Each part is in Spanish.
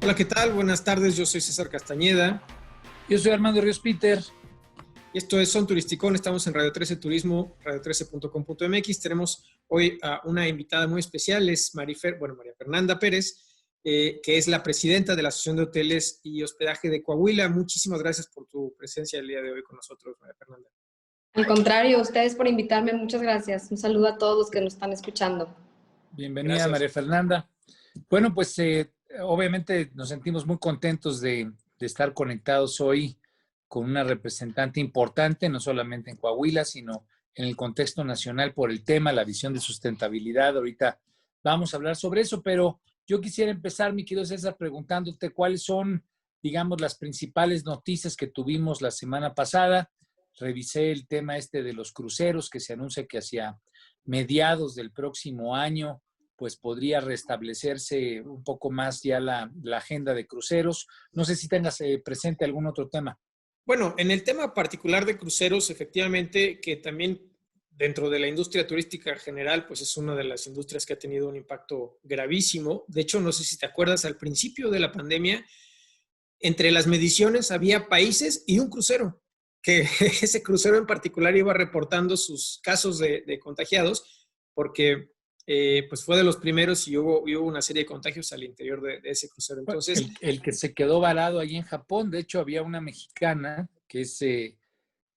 Hola, ¿qué tal? Buenas tardes, yo soy César Castañeda. Yo soy Armando Ríos Peter. Y esto es Son Turisticón, estamos en Radio 13 Turismo, radio13.com.mx. Tenemos hoy a una invitada muy especial, es María Fernanda Pérez, que es la presidenta de la Asociación de Hoteles y Hospedaje de Coahuila. Muchísimas gracias por tu presencia el día de hoy con nosotros, María Fernanda. Al contrario, ustedes por invitarme, muchas gracias. Un saludo a todos los que nos están escuchando. Bienvenida, Gracias. María Fernanda. Bueno, pues obviamente nos sentimos muy contentos de estar conectados hoy con una representante importante, no solamente en Coahuila, sino en el contexto nacional por el tema, la visión de sustentabilidad. Ahorita vamos a hablar sobre eso, pero yo quisiera empezar, mi querido César, preguntándote cuáles son, digamos, las principales noticias que tuvimos la semana pasada. Revisé el tema de los cruceros, que se anuncia que hacia mediados del próximo año pues podría restablecerse un poco más ya la agenda de cruceros. No sé si tengas presente algún otro tema. Bueno, en el tema particular de cruceros, efectivamente, que también dentro de la industria turística general, pues es una de las industrias que ha tenido un impacto gravísimo. De hecho, no sé si te acuerdas, al principio de la pandemia, entre las mediciones había países y un crucero, que ese crucero en particular iba reportando sus casos de contagiados, porque pues fue de los primeros y hubo una serie de contagios al interior de ese crucero. Entonces, el que se quedó varado ahí en Japón, de hecho había una mexicana que es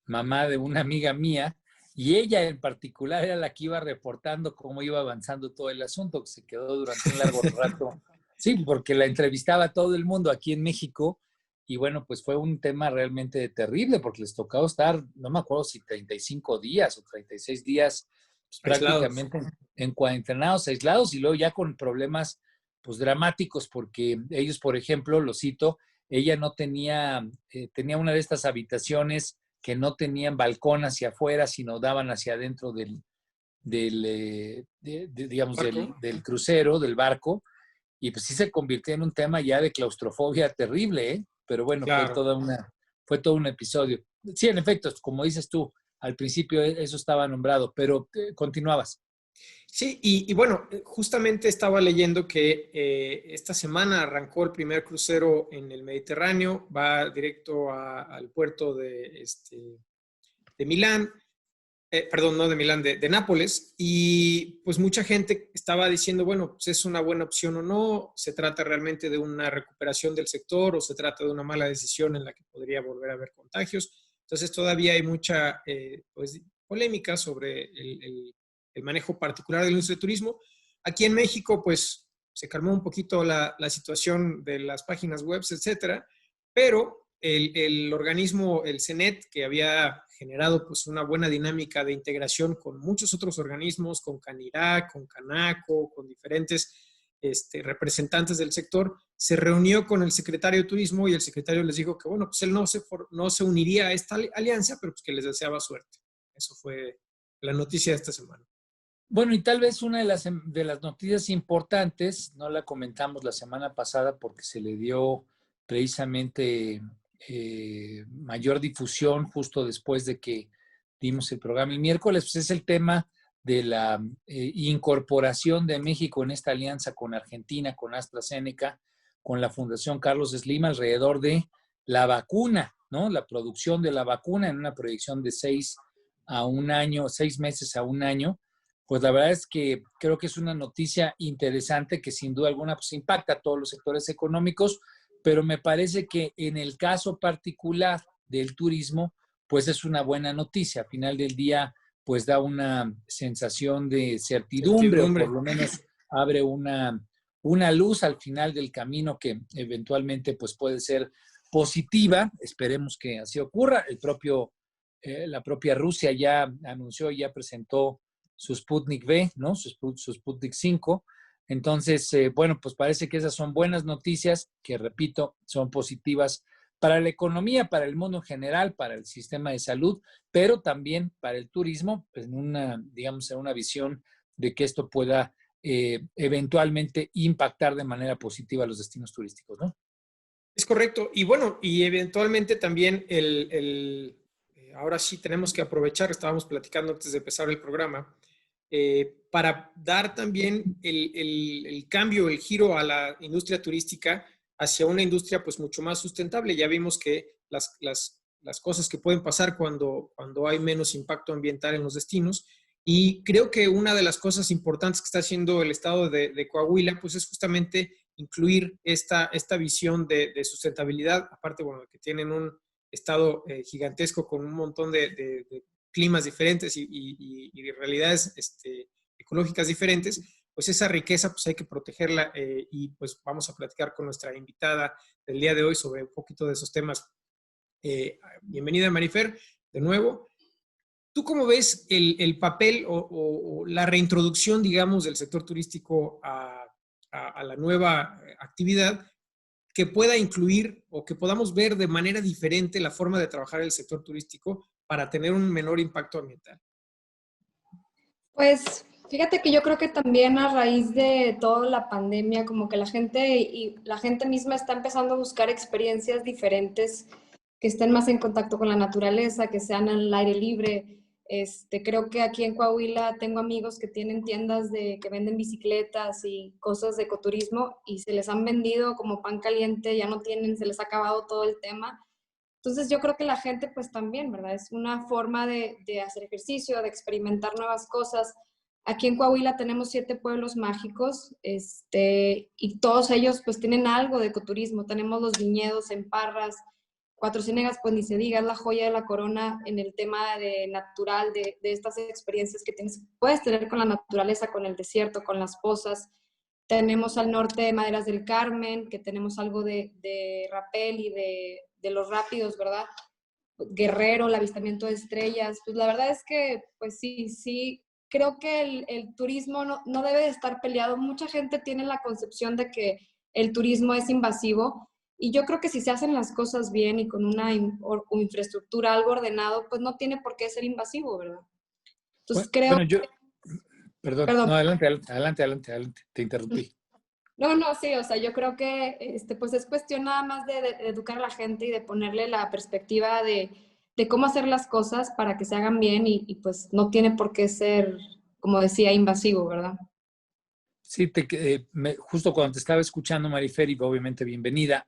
mamá de una amiga mía, y ella en particular era la que iba reportando cómo iba avanzando todo el asunto, que se quedó durante un largo rato. Sí, porque la entrevistaba todo el mundo aquí en México, y bueno, pues fue un tema realmente terrible, porque les tocaba estar, no me acuerdo si 35 días o 36 días, pues, prácticamente en cuarentenados, aislados, y luego ya con problemas pues dramáticos, porque ellos, por ejemplo, lo cito, ella no tenía, tenía una de estas habitaciones que no tenían balcón hacia afuera, sino daban hacia adentro digamos, del crucero, del barco, y pues sí se convirtió en un tema ya de claustrofobia terrible, ¿eh? Pero bueno, claro, fue todo un episodio. Sí, en efecto, como dices tú, al principio eso estaba nombrado, pero continuabas. Sí, y bueno, justamente estaba leyendo que esta semana arrancó el primer crucero en el Mediterráneo, va directo al puerto de Milán, perdón, no de Milán, de Nápoles, y pues mucha gente estaba diciendo, bueno, pues es una buena opción o no, se trata realmente de una recuperación del sector o se trata de una mala decisión en la que podría volver a haber contagios. Entonces todavía hay mucha pues, polémica sobre el manejo particular de la industria de turismo. Aquí en México, pues se calmó un poquito la situación de las páginas web, etcétera, pero el organismo, el CENET, que había generado pues una buena dinámica de integración con muchos otros organismos, con Canirac, con Canaco, con diferentes representantes del sector, se reunió con el secretario de Turismo y el secretario les dijo que, bueno, pues él no se uniría a esta alianza, pero pues que les deseaba suerte. Eso fue la noticia de esta semana. Bueno, y tal vez una de las noticias importantes, no la comentamos la semana pasada porque se le dio precisamente mayor difusión justo después de que dimos el programa el miércoles, pues es el tema de la incorporación de México en esta alianza con Argentina, con AstraZeneca, con la Fundación Carlos Slim alrededor de la vacuna, ¿no? La producción de la vacuna en una proyección de 6 meses a un año. Pues la verdad es que creo que es una noticia interesante que sin duda alguna pues impacta a todos los sectores económicos, pero me parece que en el caso particular del turismo, pues es una buena noticia. Al final del día, pues da una sensación de certidumbre o por lo menos abre una luz al final del camino que eventualmente pues puede ser positiva. Esperemos que así ocurra. La propia Rusia ya anunció, ya presentó su Sputnik V, ¿no? Su Sputnik 5. Entonces, bueno, pues parece que esas son buenas noticias que, repito, son positivas para la economía, para el mundo en general, para el sistema de salud, pero también para el turismo, pues digamos, en una visión de que esto pueda eventualmente impactar de manera positiva a los destinos turísticos, ¿no? Es correcto. Y bueno, y eventualmente también ahora sí tenemos que aprovechar, estábamos platicando antes de empezar el programa, para dar también el cambio, el giro a la industria turística, hacia una industria pues mucho más sustentable. Ya vimos que las cosas que pueden pasar cuando hay menos impacto ambiental en los destinos. Y creo que una de las cosas importantes que está haciendo el estado de Coahuila, pues es justamente incluir esta visión de sustentabilidad, aparte, bueno, que tienen un estado gigantesco con un montón de climas diferentes y realidades ecológicas diferentes, pues esa riqueza pues hay que protegerla y pues vamos a platicar con nuestra invitada del día de hoy sobre un poquito de esos temas. Bienvenida, Marifer, de nuevo. ¿Tú cómo ves el papel o la reintroducción, digamos, del sector turístico a la nueva actividad que pueda incluir o que podamos ver de manera diferente la forma de trabajar el sector turístico para tener un menor impacto ambiental? Pues fíjate que yo creo que también a raíz de toda la pandemia, como que la gente misma está empezando a buscar experiencias diferentes que estén más en contacto con la naturaleza, que sean al aire libre. Creo que aquí en Coahuila tengo amigos que tienen tiendas que venden bicicletas y cosas de ecoturismo y se les han vendido como pan caliente, ya no tienen, se les ha acabado todo el tema. Entonces yo creo que la gente pues también, ¿verdad? Es una forma de hacer ejercicio, de experimentar nuevas cosas. Aquí en Coahuila tenemos 7 pueblos mágicos y todos ellos pues tienen algo de ecoturismo. Tenemos los viñedos en Parras, Cuatro Ciénegas, pues ni se diga, es la joya de la corona en el tema de natural, de estas experiencias que puedes tener con la naturaleza, con el desierto, con las pozas. Tenemos al norte Maderas del Carmen, que tenemos algo de rapel y de los rápidos, ¿verdad? Guerrero, el avistamiento de estrellas. Pues la verdad es que, pues sí, creo que el turismo no debe de estar peleado. Mucha gente tiene la concepción de que el turismo es invasivo y yo creo que si se hacen las cosas bien y con una infraestructura, algo ordenado, pues no tiene por qué ser invasivo, ¿verdad? Entonces creo... Bueno, perdón, Perdón. no, adelante, te interrumpí. No, sí, o sea, yo creo que pues es cuestión nada más de educar a la gente y de ponerle la perspectiva de cómo hacer las cosas para que se hagan bien y pues no tiene por qué ser, como decía, invasivo, ¿verdad? Sí, justo cuando te estaba escuchando, Marifer, y obviamente bienvenida,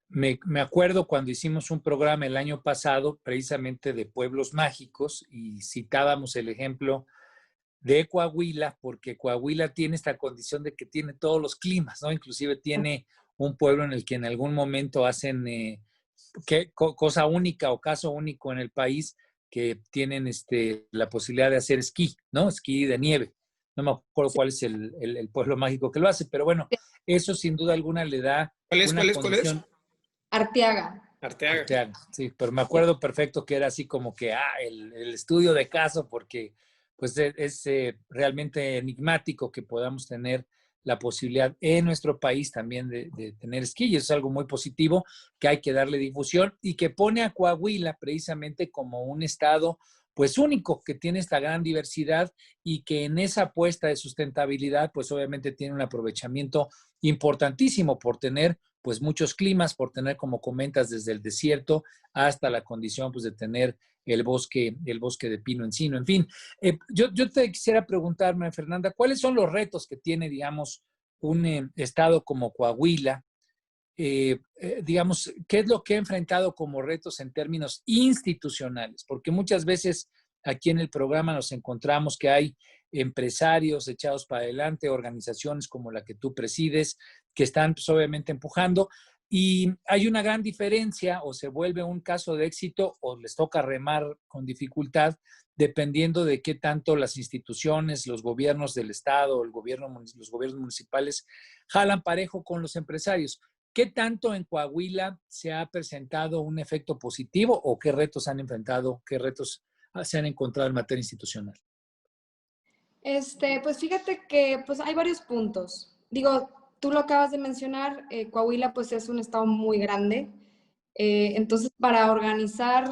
me acuerdo cuando hicimos un programa el año pasado precisamente de pueblos mágicos y citábamos el ejemplo de Coahuila, porque Coahuila tiene esta condición de que tiene todos los climas, ¿no? Inclusive tiene un pueblo en el que en algún momento hacen cosa única o caso único en el país, que tienen la posibilidad de hacer esquí, ¿no? Esquí de nieve. No me acuerdo cuál es el pueblo mágico que lo hace, pero bueno, eso sin duda alguna le da una condición. Arteaga. Arteaga. Sí, pero me acuerdo perfecto que era así como que el estudio de caso, porque pues es realmente enigmático que podamos tener la posibilidad en nuestro país también de tener esquí, y eso es algo muy positivo que hay que darle difusión y que pone a Coahuila precisamente como un estado pues único, que tiene esta gran diversidad y que en esa apuesta de sustentabilidad pues obviamente tiene un aprovechamiento importantísimo por tener pues muchos climas, por tener, como comentas, desde el desierto hasta la condición pues de tener el bosque de pino encino, en fin. Yo te quisiera preguntarme, Fernanda, ¿cuáles son los retos que tiene, digamos, un estado como Coahuila? Digamos, ¿qué es lo que ha enfrentado como retos en términos institucionales? Porque muchas veces aquí en el programa nos encontramos que hay empresarios echados para adelante, organizaciones como la que tú presides, que están pues, obviamente empujando, y hay una gran diferencia, o se vuelve un caso de éxito o les toca remar con dificultad, dependiendo de qué tanto las instituciones, los gobiernos del estado, los gobiernos municipales jalan parejo con los empresarios. ¿Qué tanto en Coahuila se ha presentado un efecto positivo o qué retos han enfrentado, qué retos se han encontrado en materia institucional? Pues fíjate que pues hay varios puntos. Digo, tú lo acabas de mencionar, Coahuila pues es un estado muy grande. Entonces, para organizar,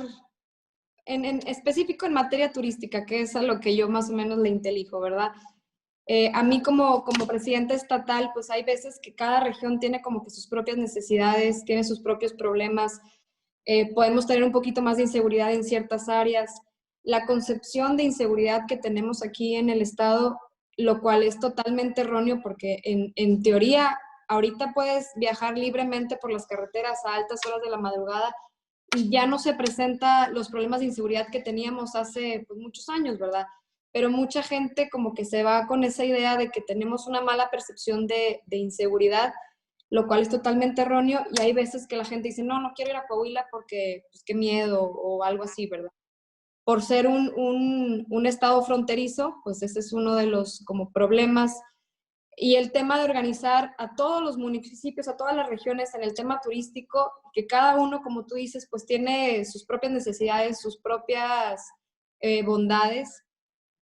en específico en materia turística, que es a lo que yo más o menos le intelijo, ¿verdad? A mí como presidenta estatal, pues hay veces que cada región tiene como que sus propias necesidades, tiene sus propios problemas. Podemos tener un poquito más de inseguridad en ciertas áreas. La concepción de inseguridad que tenemos aquí en el estado, lo cual es totalmente erróneo porque en teoría ahorita puedes viajar libremente por las carreteras a altas horas de la madrugada y ya no se presentan los problemas de inseguridad que teníamos hace pues, muchos años, ¿verdad? Pero mucha gente como que se va con esa idea de que tenemos una mala percepción de inseguridad, lo cual es totalmente erróneo, y hay veces que la gente dice, no quiero ir a Coahuila porque, pues, qué miedo, o algo así, ¿verdad? Por ser un estado fronterizo, pues ese es uno de los como problemas. Y el tema de organizar a todos los municipios, a todas las regiones en el tema turístico, que cada uno, como tú dices, pues tiene sus propias necesidades, sus propias bondades.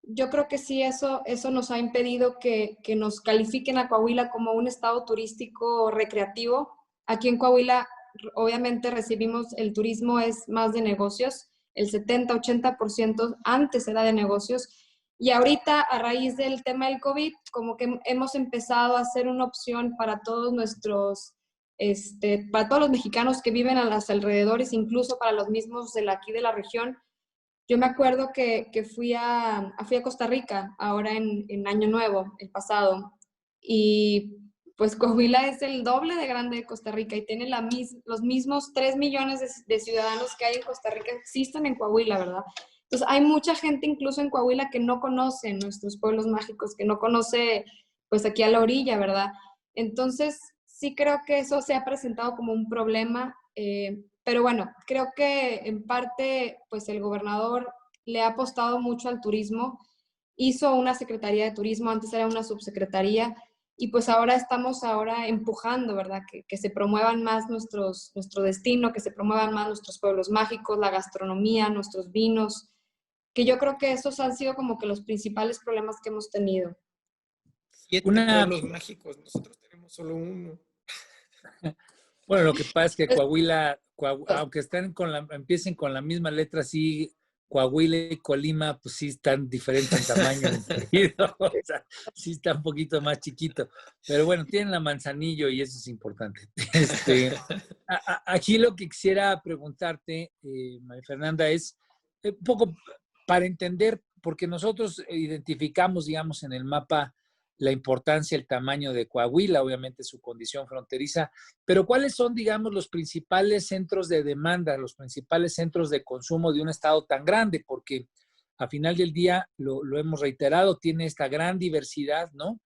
Yo creo que sí, eso nos ha impedido que nos califiquen a Coahuila como un estado turístico recreativo. Aquí en Coahuila, obviamente, recibimos el turismo es más de negocios, el 70-80% antes era de negocios, y ahorita, a raíz del tema del COVID, como que hemos empezado a hacer una opción para todos para todos los mexicanos que viven a los alrededores, incluso para los mismos de aquí de la región. Yo me acuerdo que fui a Costa Rica ahora en Año Nuevo, el pasado, y pues Coahuila es el doble de grande de Costa Rica y tiene los mismos 3 millones de ciudadanos que hay en Costa Rica, existen en Coahuila, ¿verdad? Entonces hay mucha gente incluso en Coahuila que no conoce nuestros pueblos mágicos, que no conoce pues aquí a la orilla, ¿verdad? Entonces sí creo que eso se ha presentado como un problema. Pero bueno, creo que en parte, pues el gobernador le ha apostado mucho al turismo. Hizo una secretaría de turismo, antes era una subsecretaría, y pues ahora estamos empujando, ¿verdad? Que se promuevan más nuestro destino, que se promuevan más nuestros pueblos mágicos, la gastronomía, nuestros vinos, que yo creo que esos han sido como que los principales problemas que hemos tenido. 7 pueblos mágicos, nosotros tenemos solo uno. Bueno, lo que pasa es que Coahuila, aunque empiecen con la misma letra, sí, Coahuila y Colima, pues sí están diferentes en tamaño, o sea, sí está un poquito más chiquito. Pero bueno, tienen la Manzanillo y eso es importante. Aquí lo que quisiera preguntarte, María Fernanda, es un poco para entender, porque nosotros identificamos, digamos, en el mapa la importancia, el tamaño de Coahuila, obviamente su condición fronteriza, pero ¿cuáles son, digamos, los principales centros de demanda, los principales centros de consumo de un estado tan grande? Porque a final del día, lo hemos reiterado, tiene esta gran diversidad, ¿no?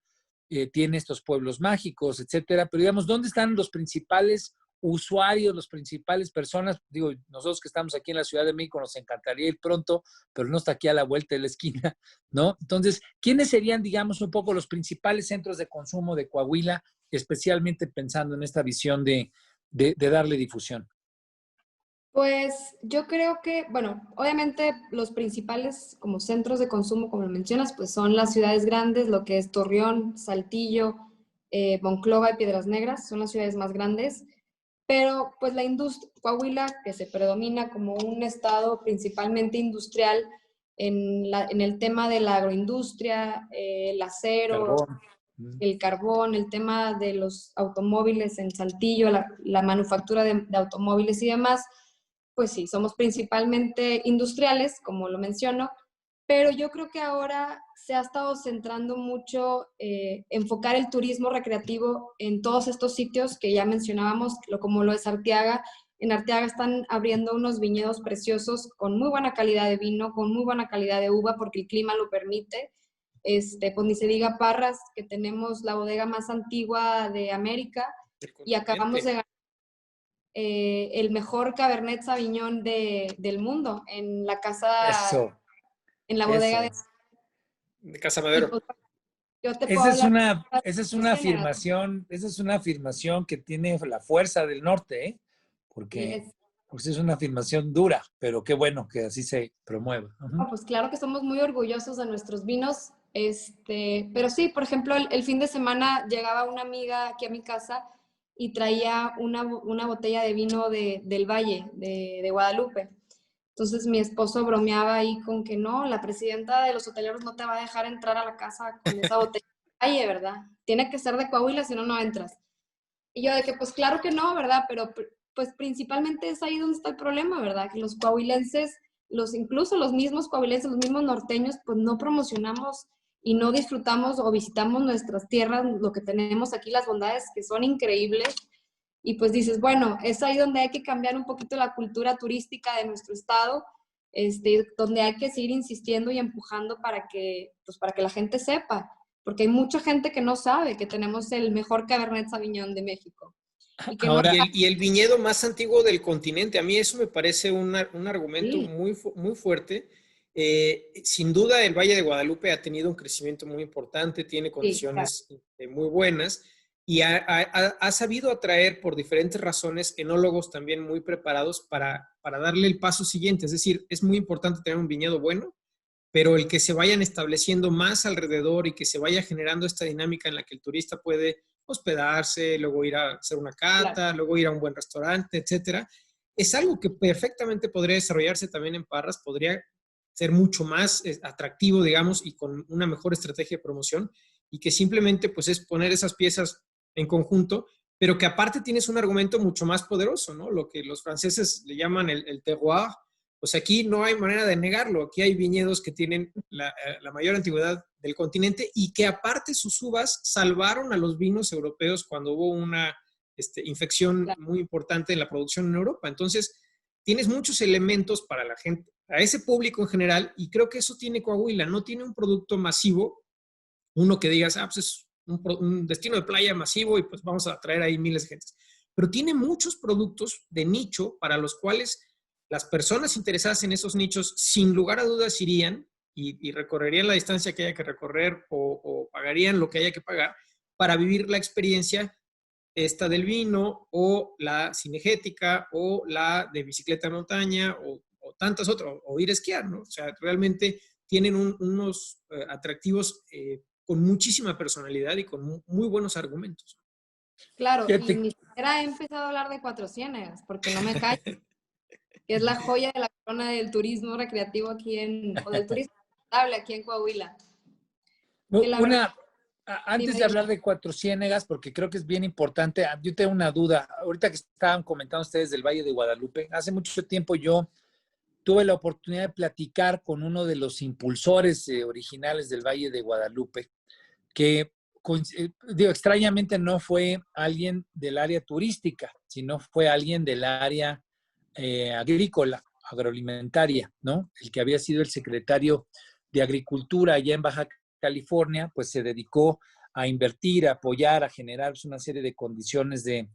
Tiene estos pueblos mágicos, etcétera, pero digamos, ¿dónde están los principales usuarios, las principales personas? Digo, nosotros que estamos aquí en la Ciudad de México nos encantaría ir pronto, pero no está aquí a la vuelta de la esquina, ¿no? Entonces, ¿quiénes serían, digamos, un poco los principales centros de consumo de Coahuila, especialmente pensando en esta visión de darle difusión? Pues yo creo que, bueno, obviamente los principales como centros de consumo, como lo mencionas, pues son las ciudades grandes, lo que es Torreón, Saltillo, Monclova y Piedras Negras, son las ciudades más grandes. Pero pues la industria, Coahuila, que se predomina como un estado principalmente industrial en el tema de la agroindustria, el acero, el carbón, el tema de los automóviles en Saltillo, la manufactura de automóviles y demás, pues sí, somos principalmente industriales, como lo menciono, pero yo creo que ahora se ha estado centrando mucho enfocar el turismo recreativo en todos estos sitios que ya mencionábamos, como lo es Arteaga. En Arteaga están abriendo unos viñedos preciosos con muy buena calidad de vino, con muy buena calidad de uva, porque el clima lo permite. Pues ni se diga Parras, que tenemos la bodega más antigua de América y acabamos de ganar el mejor Cabernet Sauvignon del mundo en la casa, Eso, en la bodega de Casa Madero. Pues, yo te puedo hablar esa es una afirmación que tiene la fuerza del norte, ¿eh? Porque pues es una afirmación dura, pero qué bueno que así se promueva. No, pues claro que somos muy orgullosos de nuestros vinos, pero sí, por ejemplo, el fin de semana llegaba una amiga aquí a mi casa y traía una botella de vino del Valle, de Guadalupe. Entonces mi esposo bromeaba ahí con que no, la presidenta de los hoteleros no te va a dejar entrar a la casa con esa botella de Valle, ¿verdad? Tiene que ser de Coahuila, si no, no entras. Y yo de que, pues claro que no, ¿verdad? Pero pues principalmente es ahí donde está el problema, ¿verdad? Que los coahuilenses, incluso los mismos coahuilenses, los mismos norteños, pues no promocionamos y no disfrutamos o visitamos nuestras tierras, lo que tenemos aquí, las bondades que son increíbles. Y pues dices, bueno, es ahí donde hay que cambiar un poquito la cultura turística de nuestro estado, donde hay que seguir insistiendo y empujando pues para que la gente sepa, porque hay mucha gente que no sabe que tenemos el mejor Cabernet Sauvignon de México. Y que Ahora, y el viñedo más antiguo del continente. A mí eso me parece un argumento sí, muy fuerte. Sin duda, el Valle de Guadalupe ha tenido un crecimiento muy importante, tiene sí, claro. condiciones muy buenas y ha sabido atraer por diferentes razones enólogos también muy preparados para darle el paso siguiente. Es decir, es muy importante tener un viñedo bueno, pero el que se vayan estableciendo más alrededor y que se vaya generando esta dinámica en la que el turista puede hospedarse, luego ir a hacer una Claro. cata, luego ir a un buen restaurante, etcétera, es algo que perfectamente podría desarrollarse también en Parras, podría ser mucho más atractivo, digamos, y con una mejor estrategia de promoción, y que simplemente pues es poner esas piezas en conjunto, pero que aparte tienes un argumento mucho más poderoso, ¿no? Lo que los franceses le llaman el terroir. Pues aquí no hay manera de negarlo. Aquí hay viñedos que tienen la mayor antigüedad del continente y que aparte sus uvas salvaron a los vinos europeos cuando hubo una infección Claro. muy importante en la producción en Europa. Entonces, tienes muchos elementos para la gente, a ese público en general, y creo que eso tiene Coahuila. No tiene un producto masivo, uno que digas, pues es un destino de playa masivo y pues vamos a atraer ahí miles de gentes. Pero tiene muchos productos de nicho para los cuales las personas interesadas en esos nichos, sin lugar a dudas, irían y recorrerían la distancia que haya que recorrer o pagarían lo que haya que pagar para vivir la experiencia esta del vino o la cinegética o la de bicicleta de montaña o tantas otras, o ir a esquiar, ¿no? O sea, realmente tienen unos atractivos con muchísima personalidad y con muy buenos argumentos. Claro, y fíjate, ni siquiera he empezado a hablar de Cuatro Ciénegas, porque no me callo, que es la joya de la corona del turismo recreativo o del turismo sustentable aquí en Coahuila. Que la verdad, antes dime, de dime. hablar de Cuatro Ciénegas, porque creo que es bien importante, yo tengo una duda. Ahorita que estaban comentando ustedes del Valle de Guadalupe, hace mucho tiempo yo tuve la oportunidad de platicar con uno de los impulsores originales del Valle de Guadalupe, que digo, extrañamente no fue alguien del área turística, sino fue alguien del área agrícola, agroalimentaria, ¿no? El que había sido el secretario de Agricultura allá en Baja California, pues se dedicó a invertir, a apoyar, a generar una serie de condiciones de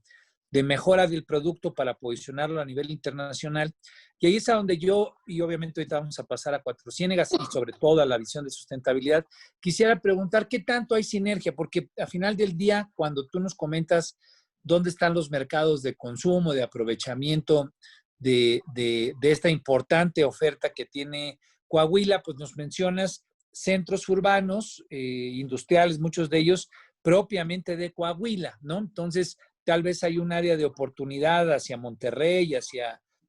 mejora del producto para posicionarlo a nivel internacional. Y ahí es a donde yo, y obviamente ahorita vamos a pasar a Cuatro Ciénegas y sobre todo a la visión de sustentabilidad, quisiera preguntar qué tanto hay sinergia, porque al final del día, cuando tú nos comentas dónde están los mercados de consumo, de aprovechamiento de esta importante oferta que tiene Coahuila, pues nos mencionas centros urbanos, industriales, muchos de ellos propiamente de Coahuila, ¿no? Entonces, tal vez hay un área de oportunidad hacia Monterrey,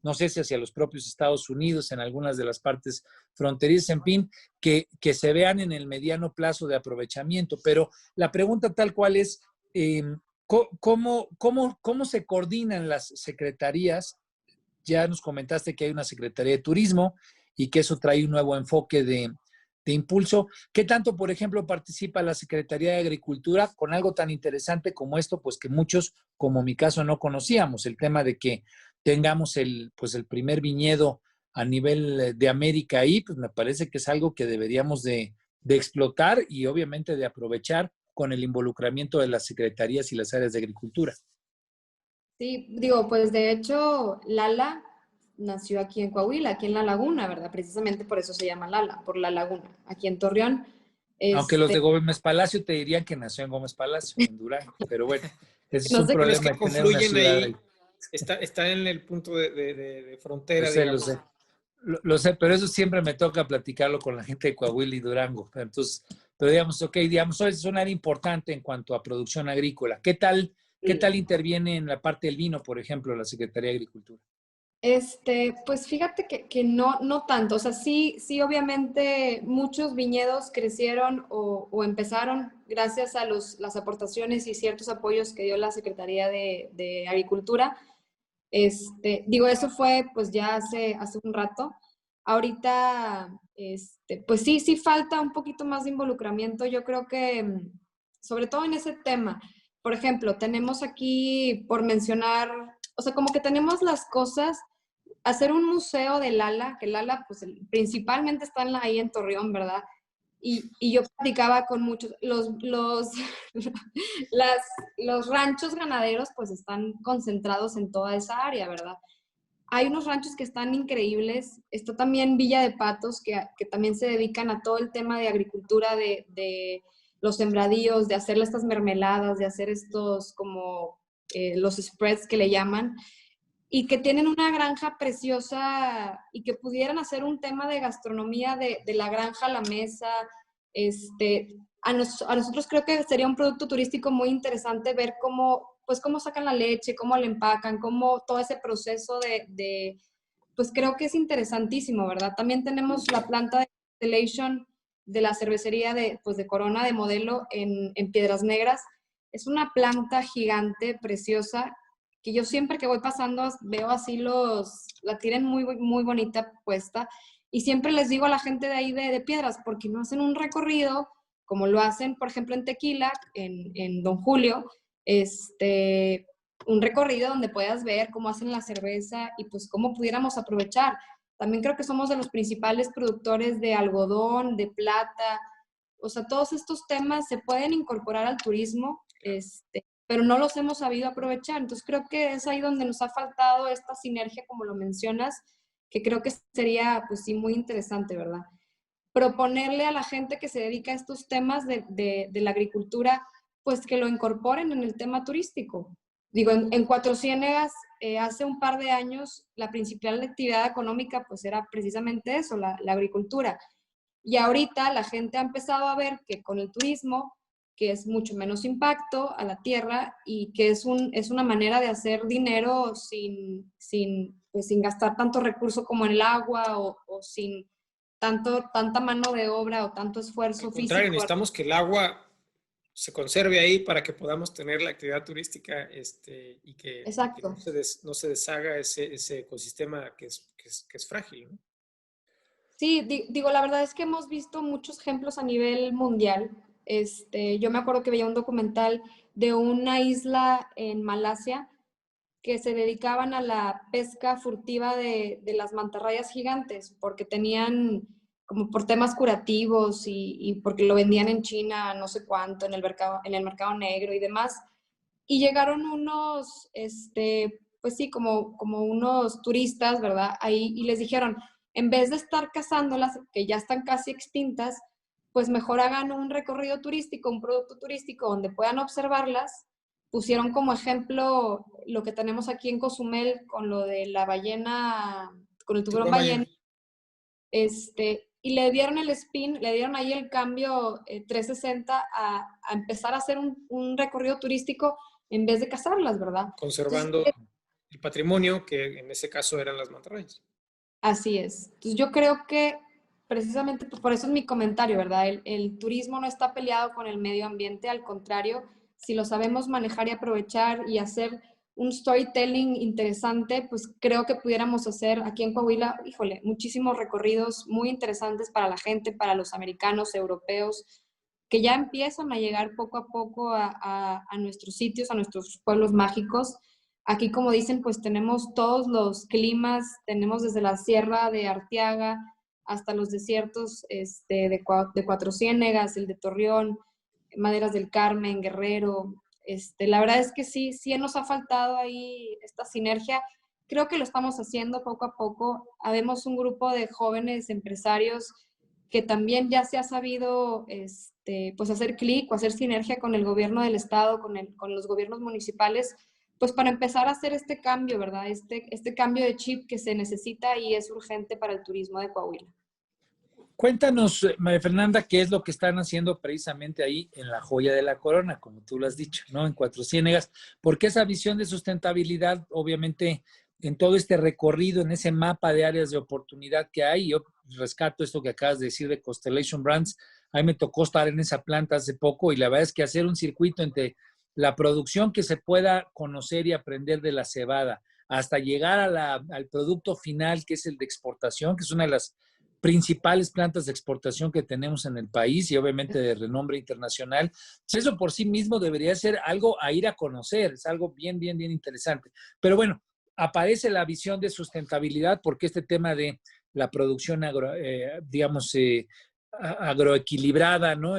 no sé si hacia los propios Estados Unidos, en algunas de las partes fronterizas, en fin, que se vean en el mediano plazo de aprovechamiento. Pero la pregunta tal cual es, ¿cómo se coordinan las secretarías? Ya nos comentaste que hay una Secretaría de Turismo y que eso trae un nuevo enfoque de impulso. ¿Qué tanto, por ejemplo, participa la Secretaría de Agricultura con algo tan interesante como esto? Pues que muchos, como mi caso, no conocíamos. El tema de que tengamos pues el primer viñedo a nivel de América ahí, pues me parece que es algo que deberíamos de explotar y obviamente de aprovechar con el involucramiento de las secretarías y las áreas de agricultura. Sí, digo, pues de hecho, Lala nació aquí en Coahuila, aquí en La Laguna, ¿verdad? Precisamente por eso se llama Lala, por La Laguna, aquí en Torreón. Aunque los Este, de Gómez Palacio te dirían que nació en Gómez Palacio, en Durango. Pero bueno, ese es no un sé qué, Bueno, es problema que de tener una confluyen ciudad ahí. ahí, está en el punto de Lo frontera, sé, lo digamos. sé. Lo sé, pero eso siempre me toca platicarlo con la gente de Coahuila y Durango. Entonces, pero digamos, ok, digamos, hoy es un área importante en cuanto a producción agrícola. ¿Qué tal interviene en la parte del vino, por ejemplo, la Secretaría de Agricultura? Pues fíjate que no, no tanto. O sea, sí, sí, obviamente muchos viñedos crecieron o empezaron gracias a las aportaciones y ciertos apoyos que dio la Secretaría de Agricultura. Digo, eso fue pues ya hace un rato, Ahorita, pues sí falta un poquito más de involucramiento. Yo creo que, sobre todo en ese tema, por ejemplo, tenemos aquí, por mencionar, o sea, como que tenemos las cosas, hacer un museo del ALA, que el ALA, pues principalmente está ahí en Torreón, ¿verdad? Y yo platicaba con muchos, los ranchos ganaderos pues están concentrados en toda esa área, ¿verdad? Hay unos ranchos que están increíbles. Está también Villa de Patos, que también se dedican a todo el tema de agricultura, de los sembradíos, de hacer estas mermeladas, de hacer estos como los spreads que le llaman, y que tienen una granja preciosa y que pudieran hacer un tema de gastronomía de la granja a la mesa. A nosotros creo que sería un producto turístico muy interesante ver cómo sacan la leche, cómo la empacan, cómo todo ese proceso pues creo que es interesantísimo, ¿verdad? También tenemos la planta de distillation de la cervecería pues de Corona de Modelo en Piedras Negras. Es una planta gigante, preciosa, que yo siempre que voy pasando veo así la tienen muy, muy bonita puesta, y siempre les digo a la gente de ahí de Piedras, porque no hacen un recorrido como lo hacen, por ejemplo, en Tequila, en Don Julio, un recorrido donde puedas ver cómo hacen la cerveza y pues cómo pudiéramos aprovechar. También creo que somos de los principales productores de algodón, de plata. O sea, todos estos temas se pueden incorporar al turismo, pero no los hemos sabido aprovechar. Entonces creo que es ahí donde nos ha faltado esta sinergia, como lo mencionas, que creo que sería, pues sí, muy interesante, ¿verdad? Proponerle a la gente que se dedica a estos temas de la agricultura, pues que lo incorporen en el tema turístico. Digo, en Cuatro Ciénegas, hace un par de años, la principal actividad económica pues era precisamente eso, la agricultura. Y ahorita la gente ha empezado a ver que con el turismo, que es mucho menos impacto a la tierra y que es una manera de hacer dinero pues sin gastar tanto recurso como en el agua o sin tanta mano de obra o tanto esfuerzo Al contrario, físico. necesitamos que el agua se conserve ahí para que podamos tener la actividad turística y que Exacto. no se deshaga ese ecosistema que es frágil, ¿no? Sí, digo, la verdad es que hemos visto muchos ejemplos a nivel mundial. Yo me acuerdo que veía un documental de una isla en Malasia que se dedicaban a la pesca furtiva de las mantarrayas gigantes, porque tenían, como por temas curativos y porque lo vendían en China, no sé cuánto, en el mercado negro y demás. Y llegaron unos, pues sí, como unos turistas, ¿verdad? Ahí, y les dijeron, en vez de estar cazándolas, que ya están casi extintas, pues mejor hagan un recorrido turístico, un producto turístico donde puedan observarlas. Pusieron como ejemplo lo que tenemos aquí en Cozumel con lo de la ballena, con el tiburón ballena. Y le dieron el spin, le dieron ahí el cambio 360 a empezar a hacer un recorrido turístico en vez de cazarlas, ¿verdad? Conservando Entonces, el patrimonio, que en ese caso eran las mantarrayas. así es. Entonces yo creo que precisamente por eso es mi comentario, ¿verdad? El turismo no está peleado con el medio ambiente, al contrario, si lo sabemos manejar y aprovechar y hacer un storytelling interesante, pues creo que pudiéramos hacer aquí en Coahuila, híjole, muchísimos recorridos muy interesantes para la gente, para los americanos, europeos, que ya empiezan a llegar poco a poco a nuestros sitios, a nuestros pueblos mágicos. Aquí, como dicen, pues tenemos todos los climas, tenemos desde la Sierra de Arteaga hasta los desiertos de Cuatro Ciénegas, el de Torreón, Maderas del Carmen, Guerrero. La verdad es que sí nos ha faltado ahí esta sinergia. Creo que lo estamos haciendo poco a poco. Habemos un grupo de jóvenes empresarios que también ya se ha sabido pues hacer clic o hacer sinergia con el gobierno del estado, con los gobiernos municipales, pues para empezar a hacer este cambio, ¿verdad? Este cambio de chip que se necesita y es urgente para el turismo de Coahuila. Cuéntanos, María Fernanda, qué es lo que están haciendo precisamente ahí en la joya de la corona, como tú lo has dicho, ¿no? En Cuatro Ciénegas, porque esa visión de sustentabilidad, obviamente, en todo este recorrido, en ese mapa de áreas de oportunidad que hay, yo rescato esto que acabas de decir de Constellation Brands. A mí me tocó estar en esa planta hace poco y la verdad es que hacer un circuito entre la producción que se pueda conocer y aprender de la cebada, hasta llegar al producto final, que es el de exportación, que es una de las principales plantas de exportación que tenemos en el país y obviamente de renombre internacional. Eso por sí mismo debería ser algo a ir a conocer, es algo bien, bien, bien interesante. Pero bueno, aparece la visión de sustentabilidad porque este tema de la producción agroequilibrada, ¿no?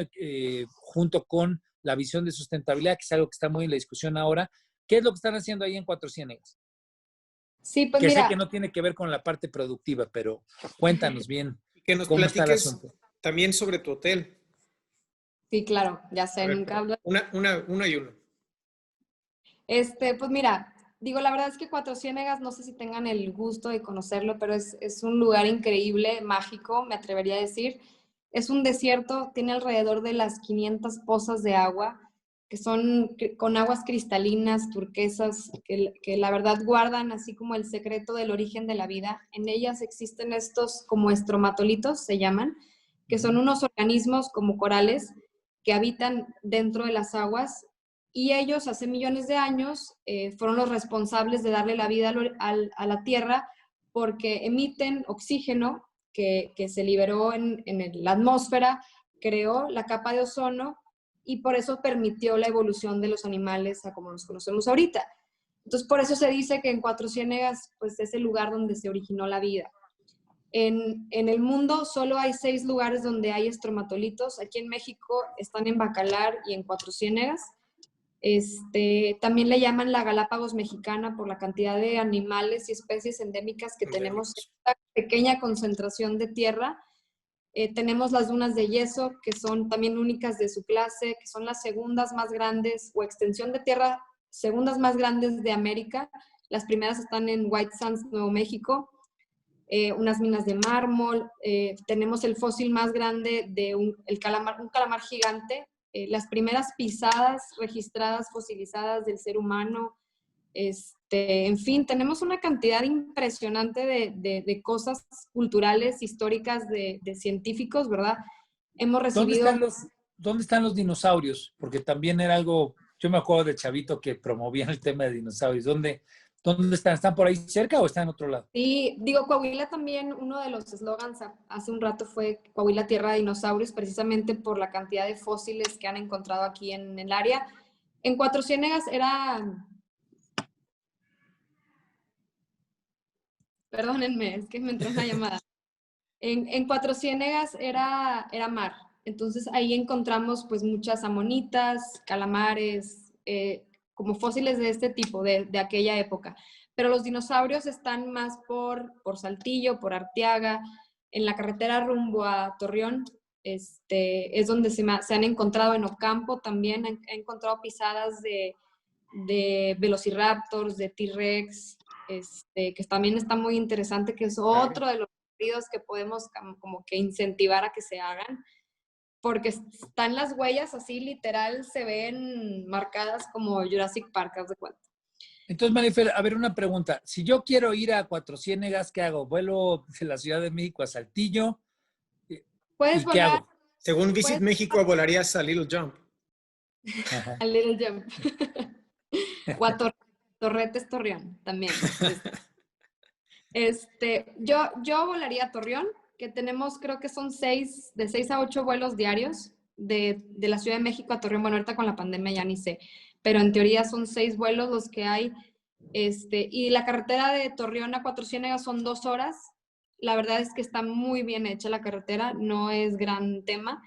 Junto con la visión de sustentabilidad, que es algo que está muy en la discusión ahora. ¿Qué es lo que están haciendo ahí en Cuatro Ciénegas? Sí, pues Que sé mira, que no tiene que ver con la parte productiva, pero cuéntanos bien Y que nos cómo está el platiques asunto. también sobre tu hotel. sí, claro, ya A sé, ver, nunca hablo. una y uno. Pues mira, digo, la verdad es que Cuatro Ciénegas, no sé si tengan el gusto de conocerlo, pero es un lugar increíble, mágico, me atrevería a decir. Es un desierto, tiene alrededor de las 500 pozas de agua, que son con aguas cristalinas, turquesas, que la verdad guardan así como el secreto del origen de la vida. En ellas existen estos como estromatolitos, se llaman, que son unos organismos como corales que habitan dentro de las aguas y ellos hace millones de años fueron los responsables de darle la vida a la Tierra porque emiten oxígeno que se liberó en la atmósfera, creó la capa de ozono y por eso permitió la evolución de los animales a como los conocemos ahorita. Entonces, por eso se dice que en Cuatro Ciénegas pues, es el lugar donde se originó la vida. En el mundo solo hay 6 lugares donde hay estromatolitos. Aquí en México están en Bacalar y en Cuatro Ciénegas. También le llaman la Galápagos mexicana por la cantidad de animales y especies endémicas que tenemos en esta pequeña concentración de tierra. Tenemos las dunas de yeso, que son también únicas de su clase, que son las segundas más grandes, o extensión de tierra segundas más grandes de América. Las primeras están en White Sands, Nuevo México. Unas minas de mármol. Tenemos el fósil más grande de un calamar gigante. Las primeras pisadas registradas, fosilizadas del ser humano. En fin, tenemos una cantidad impresionante de cosas culturales, históricas, de científicos, ¿verdad? Hemos recibido... ¿Dónde están los dinosaurios? Porque también era algo, yo me acuerdo de chavito que promovían el tema de dinosaurios. ¿Dónde están? ¿Están por ahí cerca o están en otro lado? Sí, digo, Coahuila también, uno de los eslogans hace un rato fue Coahuila Tierra de Dinosaurios, precisamente por la cantidad de fósiles que han encontrado aquí en el área. En Cuatro Ciénegas era... Perdónenme, es que me entró una llamada. En Cuatro Ciénegas era mar. Entonces ahí encontramos pues muchas amonitas, calamares, como fósiles de este tipo, de aquella época. Pero los dinosaurios están más por Saltillo, por Arteaga, en la carretera rumbo a Torreón. Es donde se han encontrado en Ocampo también, han encontrado pisadas de velociraptors, de T-Rex, que también está muy interesante, que es otro de los que podemos como que incentivar a que se hagan, porque están las huellas así literal, se ven marcadas como Jurassic Park, haz de cuenta. Entonces, Marifer, a ver, una pregunta. Si yo quiero ir a Cuatro Ciénegas, ¿qué hago? ¿Vuelo de la Ciudad de México a Saltillo? Puedes ¿Y qué volar. hago? Según Visit México, volarías a Little Jump. A Little Jump. O a Torretes, Torreón, también. Yo volaría a Torreón, que tenemos, creo que son de 6 a 8 vuelos diarios de la Ciudad de México a Torreón. Bueno, ahorita con la pandemia ya ni sé, pero en teoría son 6 vuelos los que hay. Y la carretera de Torreón a Cuatro Ciénegas son 2 horas. La verdad es que está muy bien hecha la carretera, no es gran tema.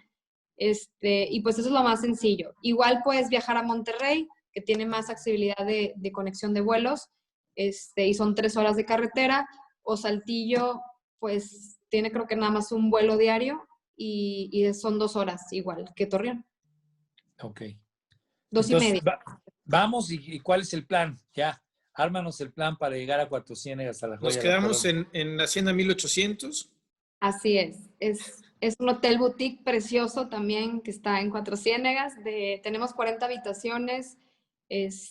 Y pues eso es lo más sencillo. Igual puedes viajar a Monterrey, que tiene más accesibilidad de conexión de vuelos, y son 3 horas de carretera, o Saltillo, pues tiene creo que nada más un vuelo diario y son 2 horas igual que Torreón. Ok. 2 y Entonces, media. vamos y ¿cuál es el plan? Ya, ármanos el plan para llegar a Cuatro Ciénegas, a la Nos Joya de la quedamos Corona. en la Hacienda 1800. Así es un hotel boutique precioso también que está en Cuatro Ciénegas. Tenemos 40 habitaciones,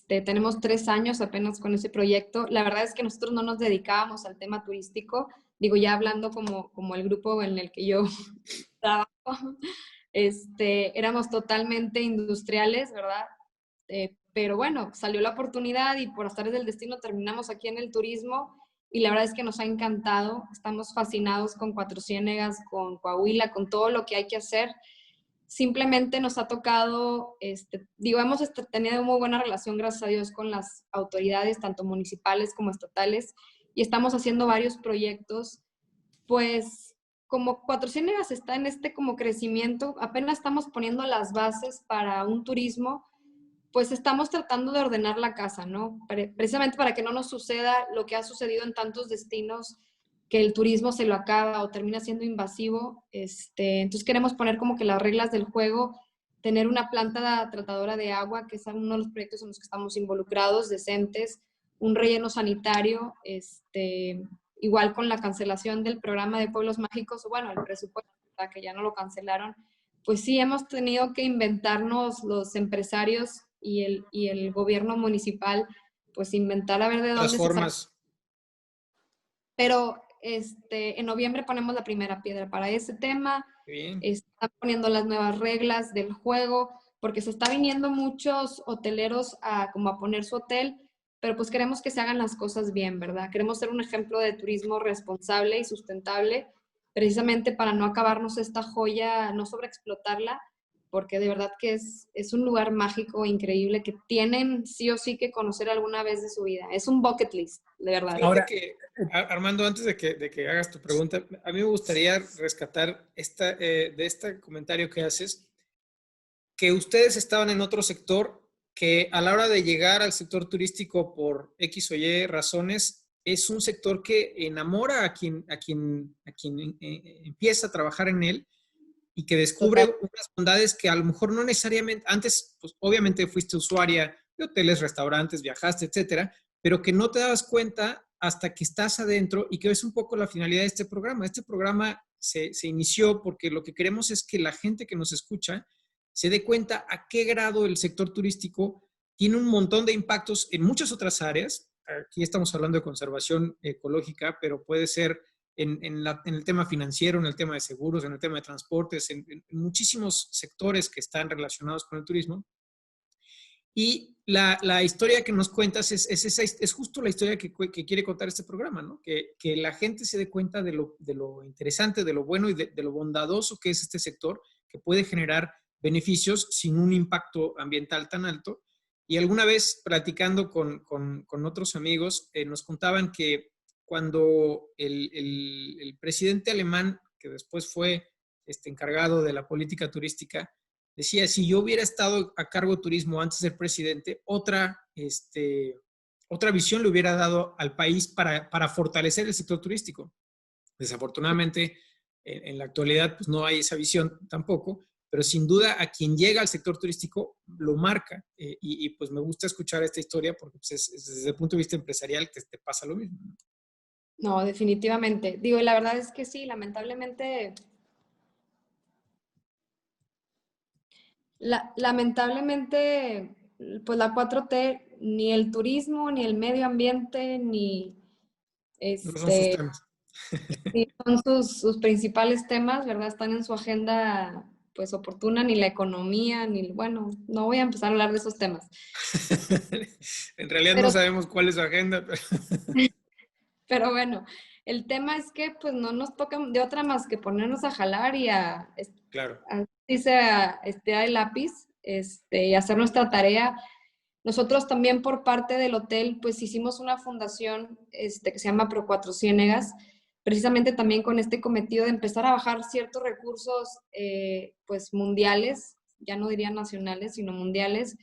tenemos 3 años apenas con ese proyecto. La verdad es que nosotros no nos dedicábamos al tema turístico, digo ya hablando como el grupo en el que yo trabajo, éramos totalmente industriales, ¿verdad? pero bueno, salió la oportunidad y por azares del destino terminamos aquí en el turismo y la verdad es que nos ha encantado. Estamos fascinados con Cuatro Ciénegas, con Coahuila, con todo lo que hay que hacer. Simplemente nos ha tocado, hemos tenido muy buena relación, gracias a Dios, con las autoridades, tanto municipales como estatales, y estamos haciendo varios proyectos. Pues como Cuatro Ciénegas está en como crecimiento, apenas estamos poniendo las bases para un turismo, pues estamos tratando de ordenar la casa, ¿no? Precisamente para que no nos suceda lo que ha sucedido en tantos destinos, que el turismo se lo acaba o termina siendo invasivo. Entonces queremos poner como que las reglas del juego, tener una planta tratadora de agua, que es uno de los proyectos en los que estamos involucrados, decentes, un relleno sanitario, igual con la cancelación del programa de Pueblos Mágicos, bueno, el presupuesto, que ya no lo cancelaron, pues sí hemos tenido que inventarnos los empresarios y el gobierno municipal, pues inventar a ver de dónde Las formas. Pero en noviembre ponemos la primera piedra para ese tema. Bien. Están poniendo las nuevas reglas del juego, porque se está viniendo muchos hoteleros como a poner su hotel, pero pues queremos que se hagan las cosas bien, ¿verdad? Queremos ser un ejemplo de turismo responsable y sustentable, precisamente para no acabarnos esta joya, no sobreexplotarla, porque de verdad que es un lugar mágico, increíble, que tienen sí o sí que conocer alguna vez de su vida. Es un bucket list, de verdad. Fíjate Ahora, que, Armando, antes de que hagas tu pregunta, a mí me gustaría rescatar de este comentario que haces, que ustedes estaban en otro sector que a la hora de llegar al sector turístico por X o Y razones, es un sector que enamora a quien empieza a trabajar en él y que descubre Total. unas bondades que a lo mejor no necesariamente, antes, pues obviamente fuiste usuaria de hoteles, restaurantes, viajaste, etcétera, pero que no te dabas cuenta hasta que estás adentro y que es un poco la finalidad de este programa. Este programa se inició porque lo que queremos es que la gente que nos escucha se dé cuenta a qué grado el sector turístico tiene un montón de impactos en muchas otras áreas. Aquí estamos hablando de conservación ecológica, pero puede ser en el tema financiero, en el tema de seguros, en el tema de transportes, en muchísimos sectores que están relacionados con el turismo. Y la historia que nos cuentas es justo la historia que quiere contar este programa, ¿no? Que la gente se dé cuenta de lo interesante, de lo bueno y de lo bondadoso que es este sector, que puede generar beneficios sin un impacto ambiental tan alto. Y alguna vez platicando con otros amigos, nos contaban que cuando el presidente alemán, que después fue encargado de la política turística, decía, si yo hubiera estado a cargo de turismo antes de ser presidente, otra visión le hubiera dado al país para fortalecer el sector turístico. Desafortunadamente, en la actualidad, pues no hay esa visión tampoco, pero sin duda a quien llega al sector turístico lo marca. Y pues me gusta escuchar esta historia porque pues desde el punto de vista empresarial te pasa lo mismo. No, definitivamente. Digo, la verdad es que sí, lamentablemente, pues la 4T, ni el turismo, ni el medio ambiente, No son sus este, temas. ni son sus principales temas, ¿verdad? Están en su agenda, pues, oportuna, ni la economía, bueno, no voy a empezar a hablar de esos temas. En realidad no Pero sabemos cuál es su agenda, pero... Pero bueno, el tema es que pues no nos toca de otra más que ponernos a jalar y Claro. a estirar el lápiz, y hacer nuestra tarea. Nosotros también por parte del hotel pues hicimos una fundación que se llama Pro Cuatro Ciénegas, precisamente también con este cometido de empezar a bajar ciertos recursos pues mundiales, ya no diría nacionales, sino mundiales.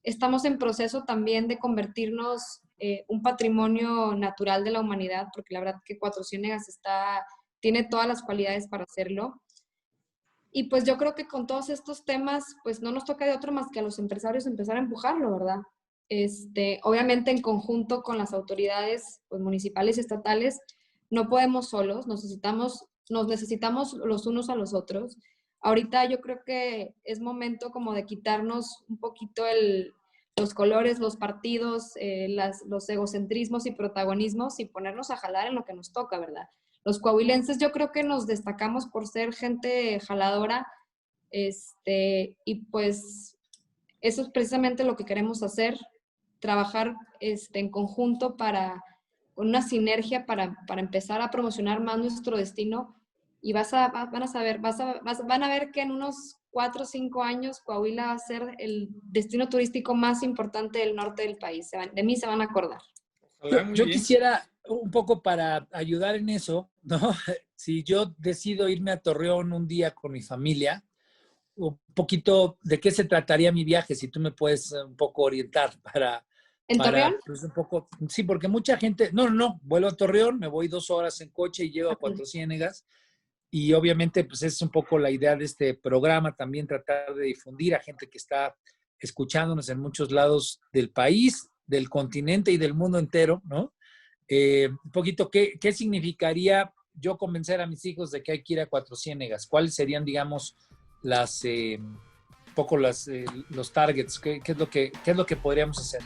Estamos en proceso también de convertirnos un patrimonio natural de la humanidad, porque la verdad que Cuatro Ciénegas tiene todas las cualidades para hacerlo. Y pues yo creo que con todos estos temas, pues no nos toca de otro más que a los empresarios empezar a empujarlo, ¿verdad? Obviamente en conjunto con las autoridades pues, municipales y estatales, no podemos solos, nos necesitamos los unos a los otros. Ahorita yo creo que es momento como de quitarnos un poquito los colores, los partidos, los egocentrismos y protagonismos y ponernos a jalar en lo que nos toca, ¿verdad? Los coahuilenses yo creo que nos destacamos por ser gente jaladora, y pues eso es precisamente lo que queremos hacer, trabajar en conjunto con una sinergia para empezar a promocionar más nuestro destino. Y van a ver que en unos 4 o 5 años Coahuila va a ser el destino turístico más importante del norte del país. De mí se van a acordar. Ojalá, muy Yo bien. quisiera un poco para ayudar en eso, ¿no? Si yo decido irme a Torreón un día con mi familia, un poquito de qué se trataría mi viaje, si tú me puedes un poco orientar ¿En Torreón? pues un poco, sí, porque mucha gente, no, vuelo a Torreón, me voy 2 horas en coche y llego a Cuatro Ciénegas. Y obviamente, pues es un poco la idea de este programa, también tratar de difundir a gente que está escuchándonos en muchos lados del país, del continente y del mundo entero, ¿no? Un poquito, ¿qué significaría yo convencer a mis hijos de que hay que ir a Cuatro Ciénegas? ¿Cuáles serían, digamos, un poco los targets? ¿Qué es lo que podríamos hacer?